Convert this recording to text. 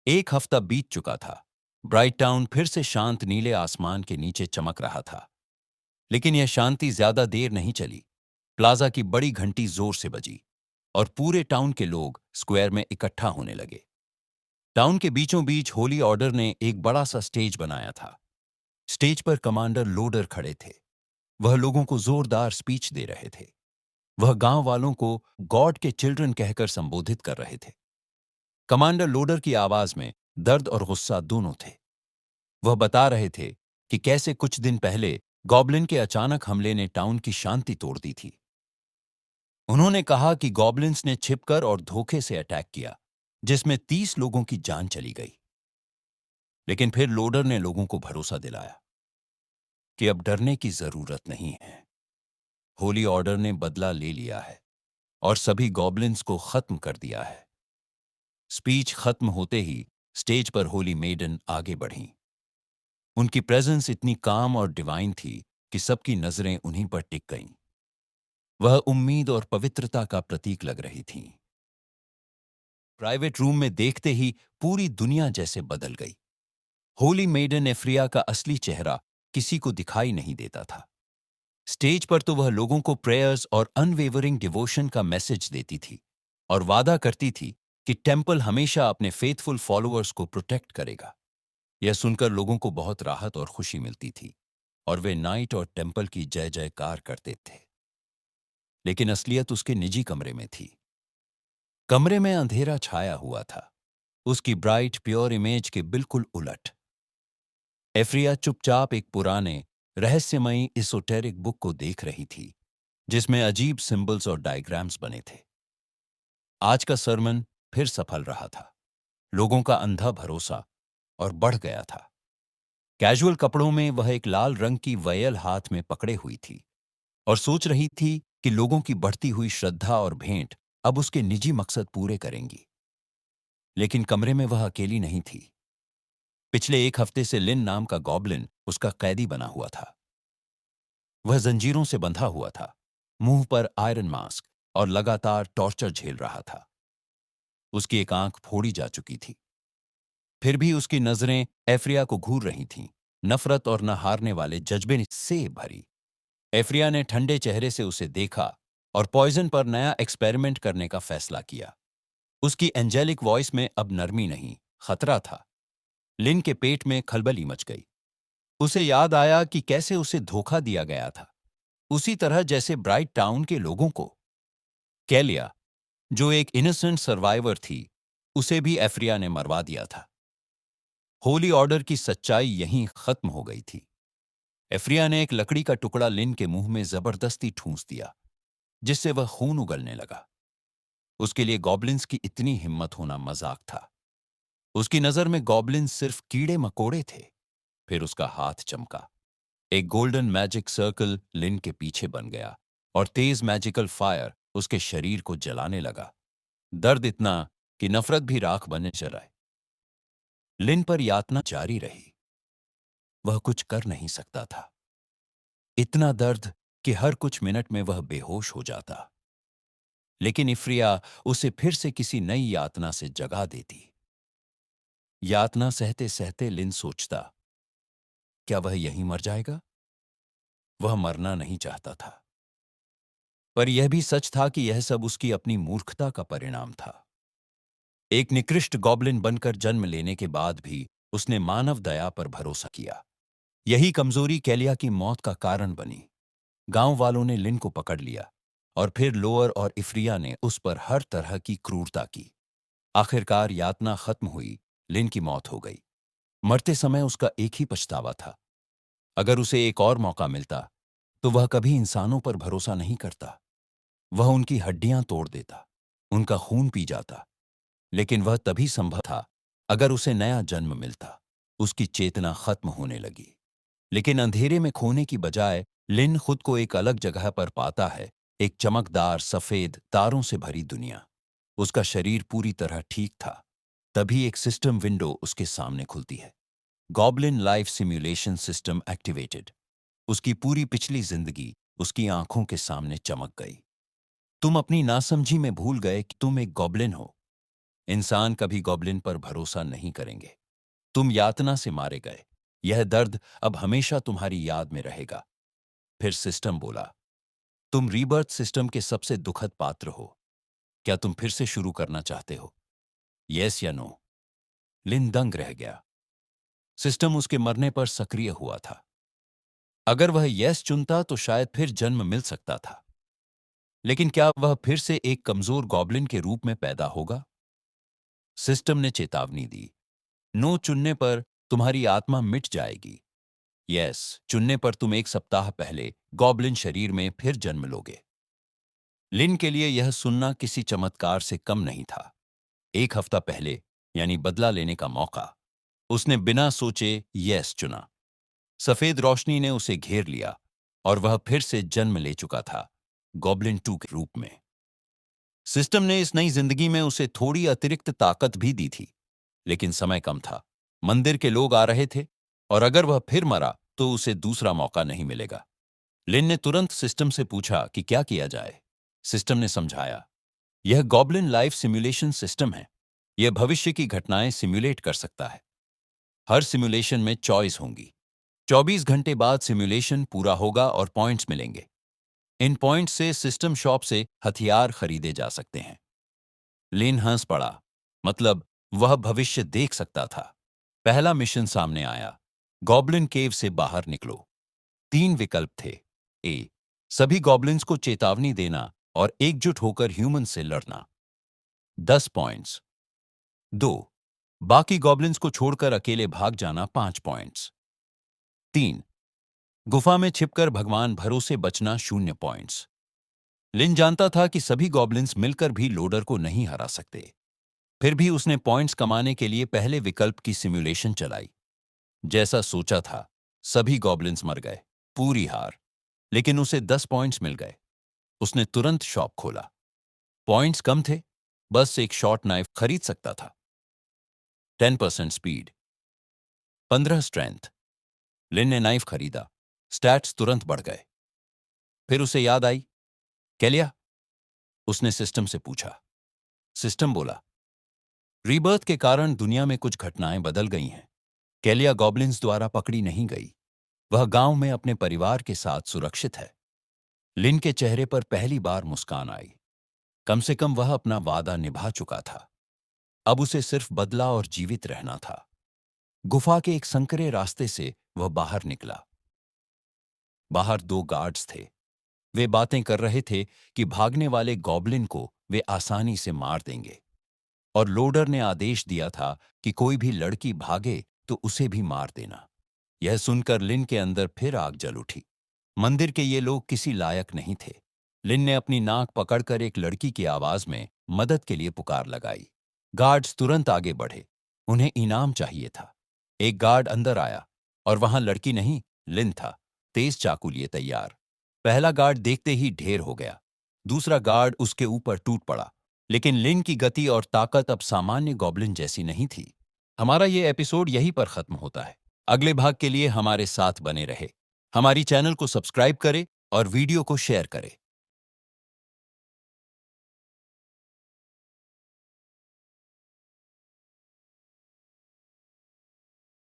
एक हफ्ता बीत चुका था। ब्राइट टाउन फिर से शांत नीले आसमान के नीचे चमक रहा था। लेकिन यह शांति ज्यादा देर नहीं चली। प्लाजा की बड़ी घंटी जोर से बजी और पूरे टाउन के लोग स्क्वायर में इकट्ठा होने लगे। टाउन के बीचों बीच होली ऑर्डर ने एक बड़ा सा स्टेज बनाया था। स्टेज पर कमांडर लोडर खड़े थे। वह लोगों को जोरदार स्पीच दे रहे थे। वह गांव वालों को गॉड के चिल्ड्रन कहकर संबोधित कर रहे थे। कमांडर लोडर की आवाज में दर्द और गुस्सा दोनों थे। वह बता रहे थे कि कैसे कुछ दिन पहले गॉबलिन के अचानक हमले ने टाउन की शांति तोड़ दी थी। उन्होंने कहा कि गॉबलिन्स ने छिपकर और धोखे से अटैक किया, जिसमें 30 लोगों की जान चली गई। लेकिन फिर लोडर ने लोगों को भरोसा दिलाया कि अब डरने की जरूरत नहीं है। होली ऑर्डर ने बदला ले लिया है और सभी गॉबलिन्स को खत्म कर दिया है। स्पीच खत्म होते ही स्टेज पर होली मेडन आगे बढ़ीं। उनकी प्रेजेंस इतनी काम और डिवाइन थी कि सबकी नजरें उन्हीं पर टिक गईं। वह उम्मीद और पवित्रता का प्रतीक लग रही थीं। प्राइवेट रूम में देखते ही पूरी दुनिया जैसे बदल गई। होली मेडन एफ्रिया का असली चेहरा किसी को दिखाई नहीं देता था। स्टेज पर तो वह लोगों को प्रेयर्स और अनवेवरिंग डिवोशन का मैसेज देती थी और वादा करती थी कि टेंपल हमेशा अपने फेथफुल फॉलोअर्स को प्रोटेक्ट करेगा। यह सुनकर लोगों को बहुत राहत और खुशी मिलती थी और वे नाइट और टेंपल की जय जयकार करते थे। लेकिन असलियत उसके निजी कमरे में थी। कमरे में अंधेरा छाया हुआ था, उसकी ब्राइट प्योर इमेज के बिल्कुल उलट। एफ्रिया चुपचाप एक पुराने रहस्यमयी इसोटेरिक बुक को देख रही थी, जिसमें अजीब सिंबल्स और डायग्राम्स बने थे। आज का सरमन फिर सफल रहा था। लोगों का अंधा भरोसा और बढ़ गया था। कैजुअल कपड़ों में वह एक लाल रंग की वयल हाथ में पकड़े हुई थी और सोच रही थी कि लोगों की बढ़ती हुई श्रद्धा और भेंट अब उसके निजी मकसद पूरे करेंगी। लेकिन कमरे में वह अकेली नहीं थी। पिछले एक हफ्ते से लिन नाम का गॉबलिन उसका कैदी बना हुआ था। वह जंजीरों से बंधा हुआ था, मुंह पर आयरन मास्क और लगातार टॉर्चर झेल रहा था। उसकी एक आंख फोड़ी जा चुकी थी। फिर भी उसकी नजरें एफ्रिया को घूर रही थीं, नफरत और न हारने वाले जज्बे से भरी। एफ्रिया ने ठंडे चेहरे से उसे देखा और पॉइजन पर नया एक्सपेरिमेंट करने का फैसला किया। उसकी एंजेलिक वॉइस में अब नरमी नहीं, खतरा था। लिन के पेट में खलबली मच गई। उसे याद आया कि कैसे उसे धोखा दिया गया था, उसी तरह जैसे ब्राइट टाउन के लोगों को। कैलिया, जो एक इनोसेंट सर्वाइवर थी, उसे भी एफ्रिया ने मरवा दिया था। होली ऑर्डर की सच्चाई यहीं खत्म हो गई थी। एफ्रिया ने एक लकड़ी का टुकड़ा लिन के मुंह में जबरदस्ती ठूंस दिया, जिससे वह खून उगलने लगा। उसके लिए गॉबलिन्स की इतनी हिम्मत होना मजाक था। उसकी नजर में गॉबलिन्स सिर्फ कीड़े मकोड़े थे। फिर उसका हाथ चमका। एक गोल्डन मैजिक सर्कल लिन के पीछे बन गया और तेज मैजिकल फायर उसके शरीर को जलाने लगा। दर्द इतना कि नफरत भी राख बनने चला। लिन पर यातना जारी रही। वह कुछ कर नहीं सकता था। इतना दर्द कि हर कुछ मिनट में वह बेहोश हो जाता। लेकिन इफ्रिया उसे फिर से किसी नई यातना से जगा देती। यातना सहते सहते लिन सोचता, क्या वह यहीं मर जाएगा? वह मरना नहीं चाहता था। पर यह भी सच था कि यह सब उसकी अपनी मूर्खता का परिणाम था। एक निकृष्ट गॉबलिन बनकर जन्म लेने के बाद भी उसने मानव दया पर भरोसा किया। यही कमजोरी कैलिया की मौत का कारण बनी। गांव वालों ने लिन को पकड़ लिया और फिर लोअर और इफ्रिया ने उस पर हर तरह की क्रूरता की। आखिरकार यातना खत्म हुई, लिन की मौत हो गई। मरते समय उसका एक ही पछतावा था, अगर उसे एक और मौका मिलता तो वह कभी इंसानों पर भरोसा नहीं करता। वह उनकी हड्डियां तोड़ देता, उनका खून पी जाता। लेकिन वह तभी संभव था अगर उसे नया जन्म मिलता। उसकी चेतना खत्म होने लगी। लेकिन अंधेरे में खोने की बजाय लिन खुद को एक अलग जगह पर पाता है, एक चमकदार सफेद तारों से भरी दुनिया। उसका शरीर पूरी तरह ठीक था। तभी एक सिस्टम विंडो उसके सामने खुलती है। Goblin life simulation system activated. उसकी पूरी पिछली जिंदगी उसकी आंखों के सामने चमक गई। तुम अपनी नासमझी में भूल गए कि तुम एक गॉबलिन हो। इंसान कभी गॉब्लिन पर भरोसा नहीं करेंगे। तुम यातना से मारे गए। यह दर्द अब हमेशा तुम्हारी याद में रहेगा। फिर सिस्टम बोला, तुम रीबर्थ सिस्टम के सबसे दुखद पात्र हो। क्या तुम फिर से शुरू करना चाहते हो? यस या नो? लिन दंग रह गया। सिस्टम उसके मरने पर सक्रिय हुआ था। अगर वह यस चुनता तो शायद फिर जन्म मिल सकता था। लेकिन क्या वह फिर से एक कमजोर गॉब्लिन के रूप में पैदा होगा? सिस्टम ने चेतावनी दी, नो चुनने पर तुम्हारी आत्मा मिट जाएगी। यस चुनने पर तुम एक सप्ताह पहले गॉब्लिन शरीर में फिर जन्म लोगे। लिन के लिए यह सुनना किसी चमत्कार से कम नहीं था। एक हफ्ता पहले, यानी बदला लेने का मौका, उसने बिना सोचे यस चुना। सफेद रोशनी ने उसे घेर लिया और वह फिर से जन्म ले चुका था, गॉब्लिन 2 के रूप में। सिस्टम ने इस नई जिंदगी में उसे थोड़ी अतिरिक्त ताकत भी दी थी, लेकिन समय कम था। मंदिर के लोग आ रहे थे और अगर वह फिर मरा तो उसे दूसरा मौका नहीं मिलेगा। लिन ने तुरंत सिस्टम से पूछा कि क्या किया जाए। सिस्टम ने समझाया, यह गॉब्लिन लाइफ सिमुलेशन सिस्टम है। यह भविष्य की घटनाएं सिमुलेट कर सकता है। हर सिमुलेशन में चॉइस होंगी। 24 घंटे बाद सिमुलेशन पूरा होगा और पॉइंट्स मिलेंगे। इन पॉइंट्स से सिस्टम शॉप से हथियार खरीदे जा सकते हैं। लिन हंस पड़ा। मतलब वह भविष्य देख सकता था। पहला मिशन सामने आया, गॉब्लिन केव से बाहर निकलो। 3 विकल्प थे। ए, सभी गॉब्लिन्स को चेतावनी देना और एकजुट होकर ह्यूमन से लड़ना। 10 पॉइंट्स। 2, बाकी गॉब्लिन्स को छोड़कर अकेले भाग जाना 5 पॉइंट्स। 3, गुफा में छिपकर भगवान भरोसे बचना 0 पॉइंट्स। लिन जानता था कि सभी गॉब्लिन्स मिलकर भी लोडर को नहीं हरा सकते। फिर भी उसने पॉइंट्स कमाने के लिए पहले विकल्प की सिमुलेशन चलाई। जैसा सोचा था, सभी गॉब्लिन्स मर गए, पूरी हार। लेकिन उसे 10 पॉइंट्स मिल गए। उसने तुरंत शॉप खोला। पॉइंट्स कम थे, बस एक शॉर्ट नाइफ खरीद सकता था। 10% स्पीड, 15 स्ट्रेंथ। लिन ने नाइफ खरीदा। स्टैट्स तुरंत बढ़ गए। फिर उसे याद आई, कैलिया? उसने सिस्टम से पूछा। सिस्टम बोला, रीबर्थ के कारण दुनिया में कुछ घटनाएं बदल गई हैं। कैलिया गॉब्लिन्स द्वारा पकड़ी नहीं गई। वह गांव में अपने परिवार के साथ सुरक्षित है। लिन के चेहरे पर पहली बार मुस्कान आई। कम से कम वह अपना वादा निभा चुका था। अब उसे सिर्फ बदला और जीवित रहना था। गुफा के एक संकरे रास्ते से वह बाहर निकला। बाहर 2 गार्ड्स थे। वे बातें कर रहे थे कि भागने वाले गॉब्लिन को वे आसानी से मार देंगे और लोडर ने आदेश दिया था कि कोई भी लड़की भागे तो उसे भी मार देना। यह सुनकर लिन के अंदर फिर आग जल उठी। मंदिर के ये लोग किसी लायक नहीं थे। लिन ने अपनी नाक पकड़कर एक लड़की की आवाज में मदद के लिए पुकार लगाई। गार्ड्स तुरंत आगे बढ़े। उन्हें इनाम चाहिए था। एक गार्ड अंदर आया और वहां लड़की नहीं, लिन था, तेज चाकू लिए तैयार। पहला गार्ड देखते ही ढेर हो गया। दूसरा गार्ड उसके ऊपर टूट पड़ा। लेकिन लिन की गति और ताकत अब सामान्य गॉब्लिन जैसी नहीं थी। हमारा ये एपिसोड यहीं पर खत्म होता है। अगले भाग के लिए हमारे साथ बने रहे। हमारी चैनल को सब्सक्राइब करें और वीडियो को शेयर करें।